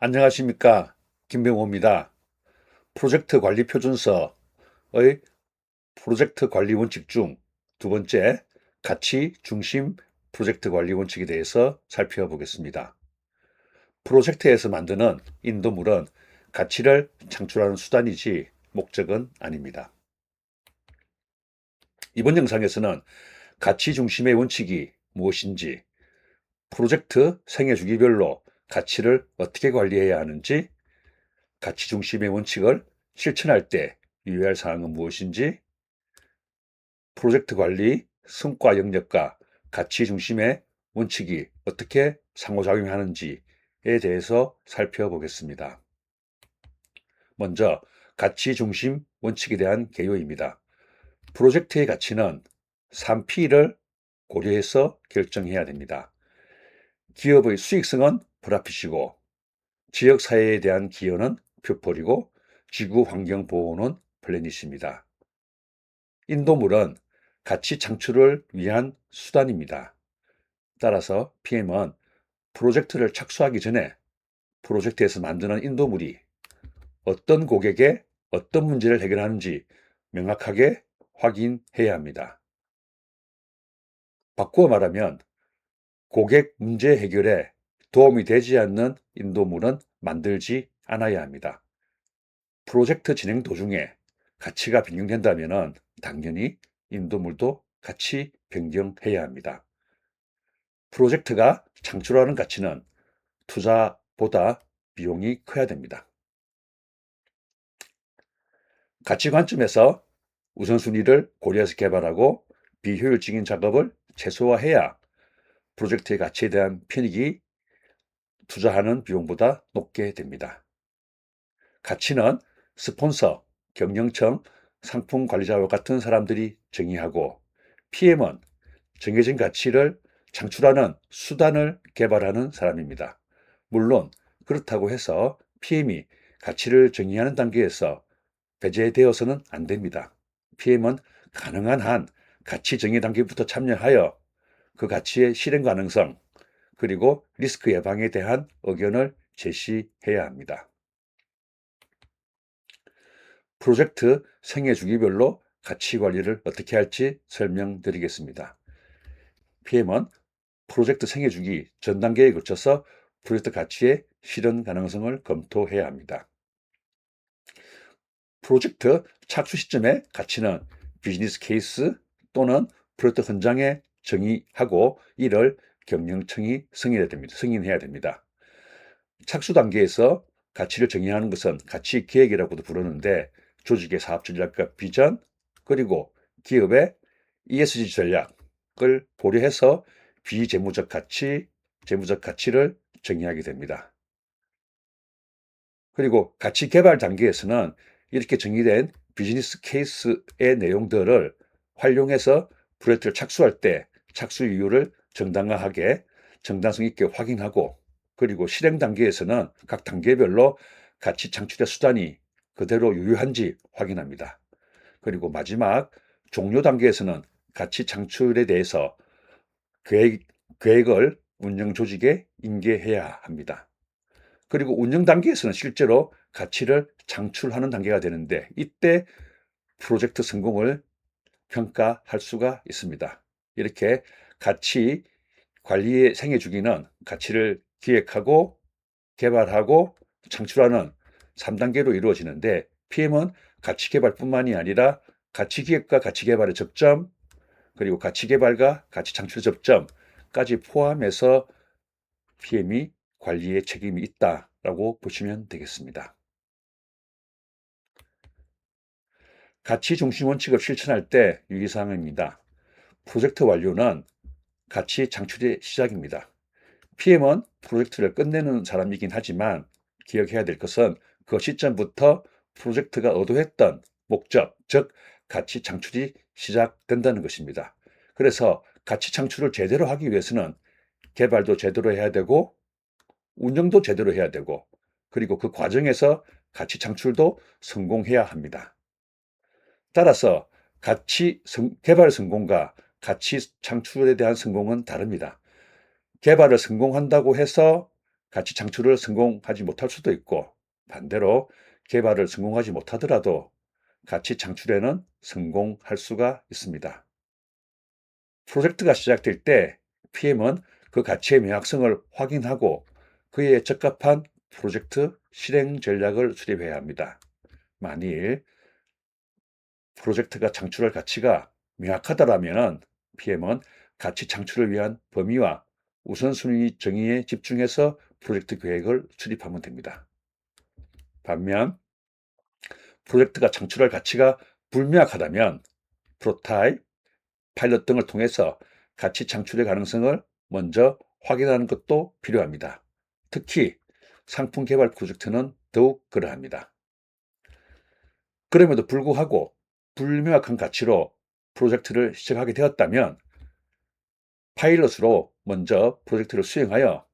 안녕하십니까. 김병호입니다. 프로젝트 관리 표준서의 프로젝트 관리 원칙 중 두 번째, 가치 중심 프로젝트 관리 원칙에 대해서 살펴보겠습니다. 프로젝트에서 만드는 인도물은 가치를 창출하는 수단이지 목적은 아닙니다. 이번 영상에서는 가치 중심의 원칙이 무엇인지, 프로젝트 생애 주기별로 가치를 어떻게 관리해야 하는지, 가치 중심의 원칙을 실천할 때 유의할 사항은 무엇인지, 프로젝트 관리, 성과 영역과 가치 중심의 원칙이 어떻게 상호작용하는지에 대해서 살펴보겠습니다. 먼저 가치 중심 원칙에 대한 개요입니다. 프로젝트의 가치는 3P를 고려해서 결정해야 됩니다. 기업의 수익성은 프라핏이고, 지역사회에 대한 기여는 퓨폴이고, 지구환경보호는 플래닛입니다. 인도물은 가치 창출을 위한 수단입니다. 따라서 PM은 프로젝트를 착수하기 전에 프로젝트에서 만드는 인도물이 어떤 고객에 어떤 문제를 해결하는지 명확하게 확인해야 합니다. 바꾸어 말하면 고객 문제 해결에 도움이 되지 않는 인도물은 만들지 않아야 합니다. 프로젝트 진행 도중에 가치가 변경된다면 당연히 인도물도 같이 변경해야 합니다. 프로젝트가 창출하는 가치는 투자보다 비용이 커야 됩니다. 가치 관점에서 우선순위를 고려해서 개발하고 비효율적인 작업을 최소화해야 프로젝트의 가치에 대한 편익이 투자하는 비용보다 높게 됩니다. 가치는 스폰서, 경영청, 상품 관리자와 같은 사람들이 정의하고, PM은 정해진 가치를 창출하는 수단을 개발하는 사람입니다. 물론 그렇다고 해서 PM이 가치를 정의하는 단계에서 배제되어서는 안 됩니다. PM은 가능한 한 가치 정의 단계부터 참여하여 그 가치의 실행 가능성, 그리고 리스크 예방에 대한 의견을 제시해야 합니다. 프로젝트 생애 주기별로 가치 관리를 어떻게 할지 설명드리겠습니다. PM은 프로젝트 생애 주기 전 단계에 거쳐서 프로젝트 가치의 실현 가능성을 검토해야 합니다. 프로젝트 착수 시점의 가치는 비즈니스 케이스 또는 프로젝트 현장에 정의하고 이를 경영청이 승인해야 됩니다. 착수 단계에서 가치를 정의하는 것은 가치 계획이라고도 부르는데, 조직의 사업 전략과 비전, 그리고 기업의 ESG 전략을 고려해서 비재무적 가치, 재무적 가치를 정의하게 됩니다. 그리고 가치 개발 단계에서는 이렇게 정의된 비즈니스 케이스의 내용들을 활용해서 프로젝트를 착수할 때 착수 이유를 정당하게, 정당성 있게 확인하고, 그리고 실행 단계에서는 각 단계별로 가치 창출의 수단이 그대로 유효한지 확인합니다. 그리고 마지막 종료 단계에서는 가치 창출에 대해서 계획, 계획을 운영 조직에 인계해야 합니다. 그리고 운영 단계에서는 실제로 가치를 창출하는 단계가 되는데, 이때 프로젝트 성공을 평가할 수가 있습니다. 이렇게 가치 관리의 생애 주기는 가치를 기획하고 개발하고 창출하는 3단계로 이루어지는데, PM은 가치 개발뿐만이 아니라 가치 기획과 가치 개발의 접점, 그리고 가치 개발과 가치 창출 접점까지 포함해서 PM이 관리에 책임이 있다라고 보시면 되겠습니다. 가치 중심 원칙을 실천할 때 유의사항입니다. 프로젝트 완료는 가치 창출의 시작입니다. PM은 프로젝트를 끝내는 사람이긴 하지만 기억해야 될 것은 그 시점부터 프로젝트가 의도했던 목적, 즉 가치 창출이 시작된다는 것입니다. 그래서 가치 창출을 제대로 하기 위해서는 개발도 제대로 해야 되고 운영도 제대로 해야 되고, 그리고 그 과정에서 가치 창출도 성공해야 합니다. 따라서 개발 성공과 가치 창출에 대한 성공은 다릅니다. 개발을 성공한다고 해서 가치 창출을 성공하지 못할 수도 있고, 반대로 개발을 성공하지 못하더라도 가치 창출에는 성공할 수가 있습니다. 프로젝트가 시작될 때 PM은 그 가치의 명확성을 확인하고 그에 적합한 프로젝트 실행 전략을 수립해야 합니다. 만일 프로젝트가 창출할 가치가 명확하다면 PM은 가치 창출을 위한 범위와 우선순위 정의에 집중해서 프로젝트 계획을 수립하면 됩니다. 반면 프로젝트가 창출할 가치가 불명확하다면 프로타입, 파일럿 등을 통해서 가치 창출의 가능성을 먼저 확인하는 것도 필요합니다. 특히 상품 개발 프로젝트는 더욱 그러합니다. 그럼에도 불구하고 불명확한 가치로 프로젝트를 시작하게 되었다면 파일럿으로 먼저 프로젝트를 수행하여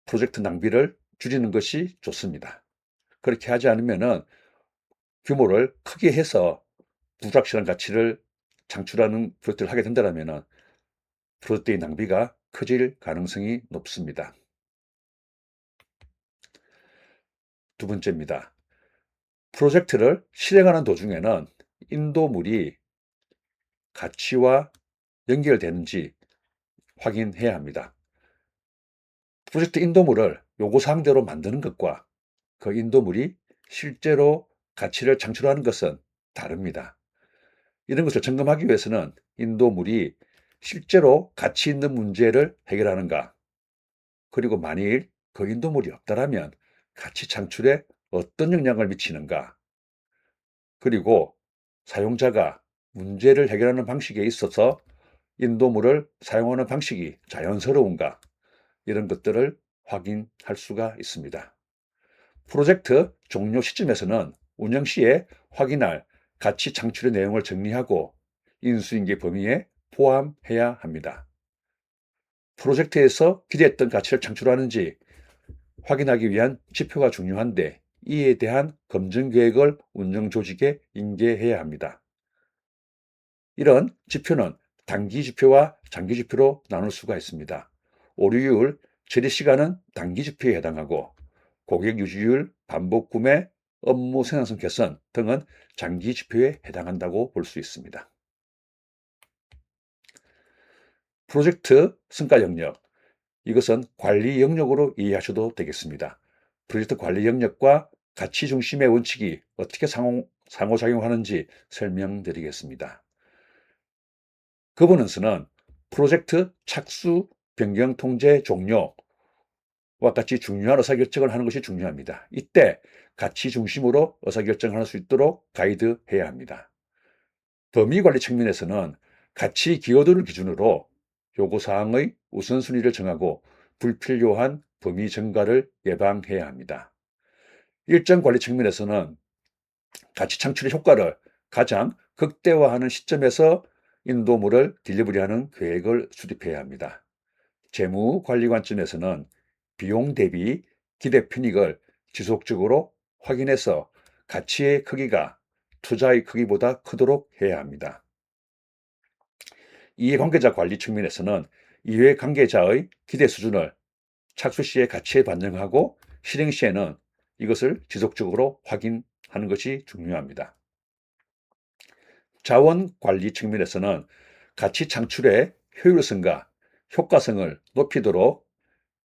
프로젝트 낭비를 줄이는 것이 좋습니다. 그렇게 하지 않으면 규모를 크게 해서 불확실한 가치를 창출하는 프로젝트를 하게 된다면 프로젝트의 낭비가 커질 가능성이 높습니다. 두 번째입니다. 프로젝트를 실행하는 도중에는 인도물이 가치와 연결되는지 확인해야 합니다. 프로젝트 인도물을 요구사항대로 만드는 것과 그 인도물이 실제로 가치를 창출하는 것은 다릅니다. 이런 것을 점검하기 위해서는 인도물이 실제로 가치 있는 문제를 해결하는가, 그리고 만일 그 인도물이 없다면 가치 창출에 어떤 영향을 미치는가, 그리고 사용자가 문제를 해결하는 방식에 있어서 인도물을 사용하는 방식이 자연스러운가, 이런 것들을 확인할 수가 있습니다. 프로젝트 종료 시점에서는 운영 시에 확인할 가치 창출의 내용을 정리하고 인수인계 범위에 포함해야 합니다. 프로젝트에서 기대했던 가치를 창출하는지 확인하기 위한 지표가 중요한데 이에 대한 검증 계획을 운영 조직에 인계해야 합니다. 이런 지표는 단기 지표와 장기 지표로 나눌 수가 있습니다. 오류율, 처리 시간은 단기 지표에 해당하고 고객 유지율, 반복 구매, 업무 생산성 개선 등은 장기 지표에 해당한다고 볼 수 있습니다. 프로젝트 성과 영역, 이것은 관리 영역으로 이해하셔도 되겠습니다. 프로젝트 관리 영역과 가치 중심의 원칙이 어떻게 상호작용하는지 설명드리겠습니다. 거버넌스는 프로젝트 착수, 변경 통제, 종료와 같이 중요한 의사결정을 하는 것이 중요합니다. 이때 가치 중심으로 의사결정할 수 있도록 가이드해야 합니다. 범위관리 측면에서는 가치 기여도를 기준으로 요구사항의 우선순위를 정하고 불필요한 범위 증가를 예방해야 합니다. 일정 관리 측면에서는 가치 창출의 효과를 가장 극대화하는 시점에서 인도물을 딜리버리하는 계획을 수립해야 합니다. 재무 관리 관점에서는 비용 대비 기대 편익을 지속적으로 확인해서 가치의 크기가 투자의 크기보다 크도록 해야 합니다. 이해관계자 관리 측면에서는 이해관계자의 기대 수준을 착수 시에 가치에 반영하고 실행 시에는 이것을 지속적으로 확인하는 것이 중요합니다. 자원 관리 측면에서는 가치 창출의 효율성과 효과성을 높이도록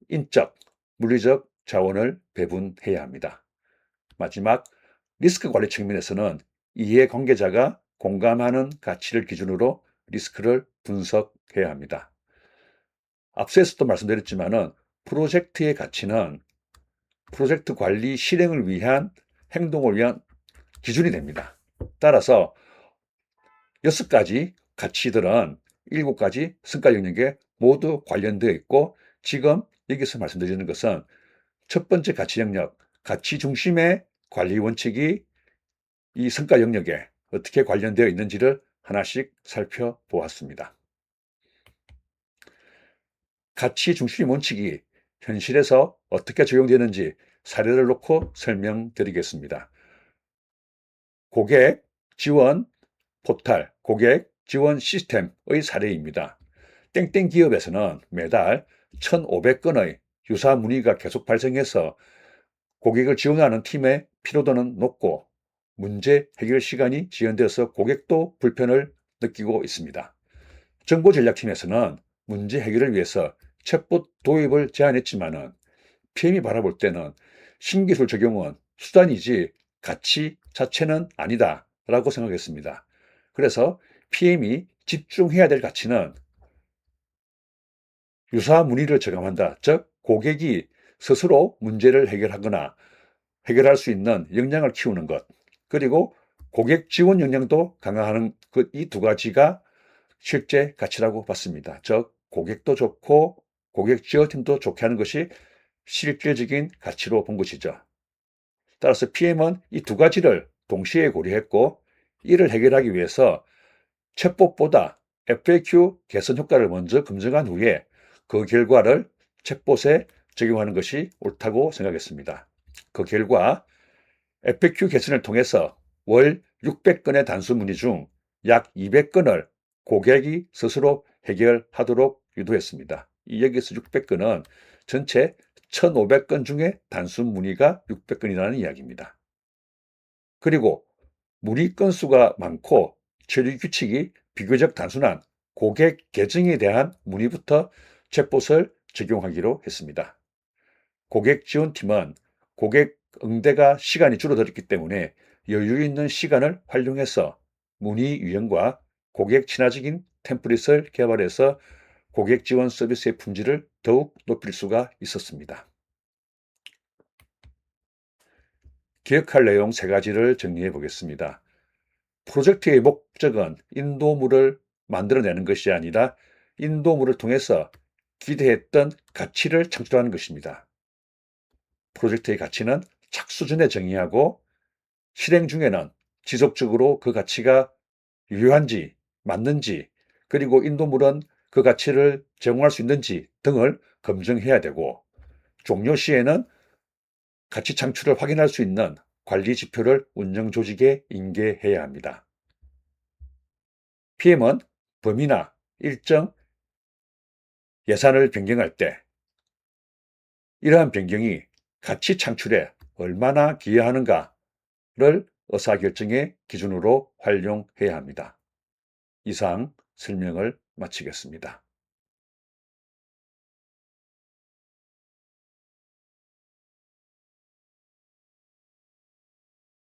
인적, 물리적 자원을 배분해야 합니다. 마지막 리스크 관리 측면에서는 이해관계자가 공감하는 가치를 기준으로 리스크를 분석해야 합니다. 앞서서도 말씀드렸지만은 프로젝트의 가치는 프로젝트 관리 실행을 위한 행동을 위한 기준이 됩니다. 따라서 6가지 가치들은 7가지 성과 영역에 모두 관련되어 있고 지금 여기서 말씀드리는 것은 첫 번째 가치 영역, 가치 중심의 관리 원칙이 이 성과 영역에 어떻게 관련되어 있는지를 하나씩 살펴보았습니다. 가치 중심 원칙이 현실에서 어떻게 적용되는지 사례를 놓고 설명드리겠습니다. 고객 지원 포털, 고객 지원 시스템의 사례입니다. 땡땡 기업에서는 매달 1,500건의 유사 문의가 계속 발생해서 고객을 지원하는 팀의 피로도는 높고 문제 해결 시간이 지연되어서 고객도 불편을 느끼고 있습니다. 정보전략팀에서는 문제 해결을 위해서 챗봇 도입을 제안했지만은 PM이 바라볼 때는 신기술 적용은 수단이지 가치 자체는 아니다라고 생각했습니다. 그래서 PM이 집중해야 될 가치는 유사 문의를 저감한다. 즉, 고객이 스스로 문제를 해결하거나 해결할 수 있는 역량을 키우는 것, 그리고 고객 지원 역량도 강화하는 이 두 가지가 실제 가치라고 봤습니다. 즉, 고객도 좋고 고객 지원팀도 좋게 하는 것이 실질적인 가치로 본 것이죠. 따라서 PM은 이 두 가지를 동시에 고려했고, 이를 해결하기 위해서 챗봇보다 FAQ 개선 효과를 먼저 검증한 후에 그 결과를 챗봇에 적용하는 것이 옳다고 생각했습니다. 그 결과 FAQ 개선을 통해서 월 600건의 단수 문의 중 약 200건을 고객이 스스로 해결하도록 유도했습니다. 여기서 600건은 전체 1,500건 중에 단순 문의가 600건이라는 이야기입니다. 그리고 문의 건수가 많고 처리 규칙이 비교적 단순한 고객 계정에 대한 문의부터 챗봇을 적용하기로 했습니다. 고객 지원팀은 고객 응대가 시간이 줄어들었기 때문에 여유 있는 시간을 활용해서 문의 유형과 고객 친화적인 템플릿을 개발해서 고객 지원 서비스의 품질을 더욱 높일 수가 있었습니다. 기억할 내용 3가지를 정리해 보겠습니다. 프로젝트의 목적은 인도물을 만들어내는 것이 아니라 인도물을 통해서 기대했던 가치를 창출하는 것입니다. 프로젝트의 가치는 착수 전에 정의하고 실행 중에는 지속적으로 그 가치가 유효한지 맞는지, 그리고 인도물은 그 가치를 제공할 수 있는지 등을 검증해야 되고, 종료 시에는 가치 창출을 확인할 수 있는 관리 지표를 운영 조직에 인계해야 합니다. PM은 범위나 일정, 예산을 변경할 때 이러한 변경이 가치 창출에 얼마나 기여하는가를 의사결정의 기준으로 활용해야 합니다. 이상 설명을 마치겠습니다.